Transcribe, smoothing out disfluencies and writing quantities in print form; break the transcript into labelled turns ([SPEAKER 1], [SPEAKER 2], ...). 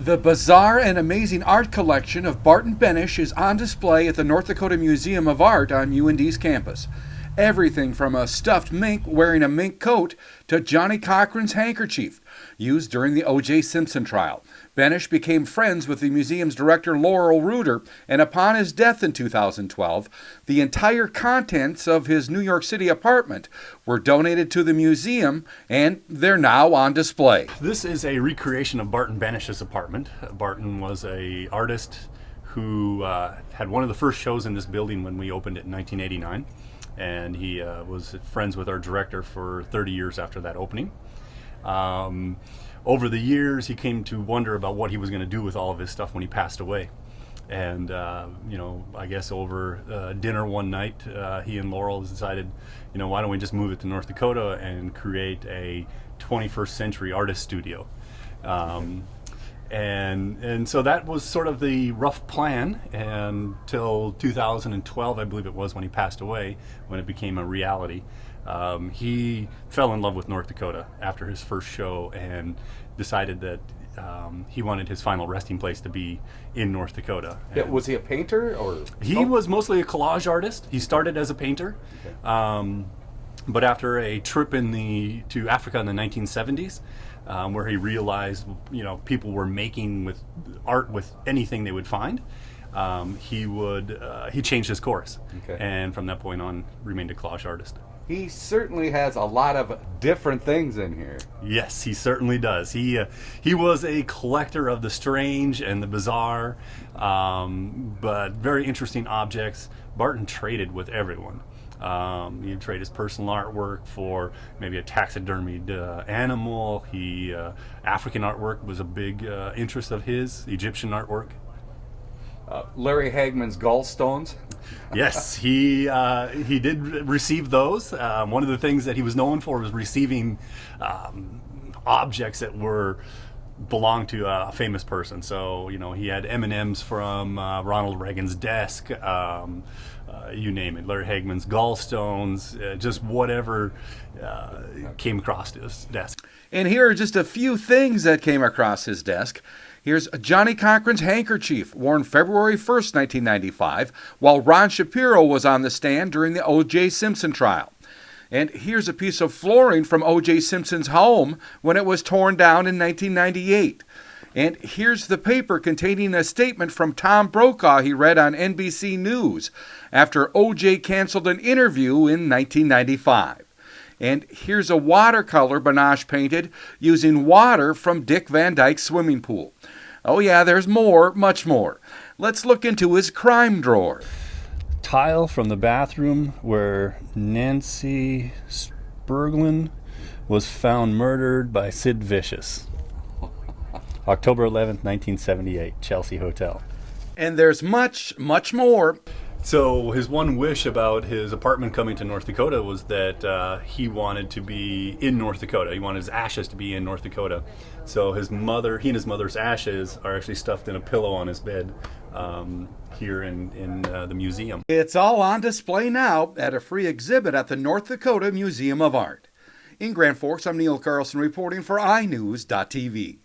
[SPEAKER 1] The bizarre and amazing art collection of Barton Benish is on display at the North Dakota Museum of Art on UND's campus. Everything from a stuffed mink wearing a mink coat to Johnny Cochran's handkerchief, used during the O.J. Simpson trial. Benish became friends with the museum's director Laurel Reuter, and upon his death in 2012, the entire contents of his New York City apartment were donated to the museum, and they're now on display.
[SPEAKER 2] This is a recreation of Barton Benish's apartment. Barton was an artist who had one of the first shows in this building when we opened it in 1989. And he was friends with our director for 30 years after that opening. Over the years, he came to wonder about what he was going to do with all of his stuff when he passed away. And, I guess over dinner one night, he and Laurel decided, why don't we just move it to North Dakota and create a 21st century artist studio. And so that was sort of the rough plan until 2012, I believe it was, when he passed away, when it became a reality. He fell in love with North Dakota after his first show and decided that he wanted his final resting place to be in North Dakota.
[SPEAKER 1] Yeah, was he a painter or?
[SPEAKER 2] He was mostly a collage artist. He started as a painter. Okay. But after a trip to Africa in the 1970s, where he realized, people were making with art with anything they would find, he changed his course, okay. And from that point on, remained a collage artist.
[SPEAKER 1] He certainly has a lot of different things in here.
[SPEAKER 2] Yes, he certainly does. He was a collector of the strange and the bizarre, but very interesting objects. Barton traded with everyone. He'd trade his personal artwork for maybe a taxidermied animal. African artwork was a big interest of his, Egyptian artwork.
[SPEAKER 1] Larry Hagman's gallstones.
[SPEAKER 2] Yes, he did receive those. One of the things that he was known for was receiving objects that belonged to a famous person. So, he had M&Ms from Ronald Reagan's desk, you name it, Larry Hagman's gallstones, just whatever came across his desk.
[SPEAKER 1] And here are just a few things that came across his desk. Here's Johnny Cochran's handkerchief, worn February 1st, 1995, while Ron Shapiro was on the stand during the O.J. Simpson trial. And here's a piece of flooring from O.J. Simpson's home when it was torn down in 1998. And here's the paper containing a statement from Tom Brokaw he read on NBC News after O.J. canceled an interview in 1995. And here's a watercolor Benish painted using water from Dick Van Dyke's swimming pool. Oh yeah, there's more, much more. Let's look into his crime drawer.
[SPEAKER 2] Tile from the bathroom where Nancy Spurglin was found murdered by Sid Vicious. October 11th, 1978, Chelsea Hotel.
[SPEAKER 1] And there's much, much more.
[SPEAKER 2] So his one wish about his apartment coming to North Dakota was that he wanted to be in North Dakota. He wanted his ashes to be in North Dakota. So he and his mother's ashes are actually stuffed in a pillow on his bed here in the museum.
[SPEAKER 1] It's all on display now at a free exhibit at the North Dakota Museum of Art. In Grand Forks, I'm Neil Carlson reporting for iNews.TV.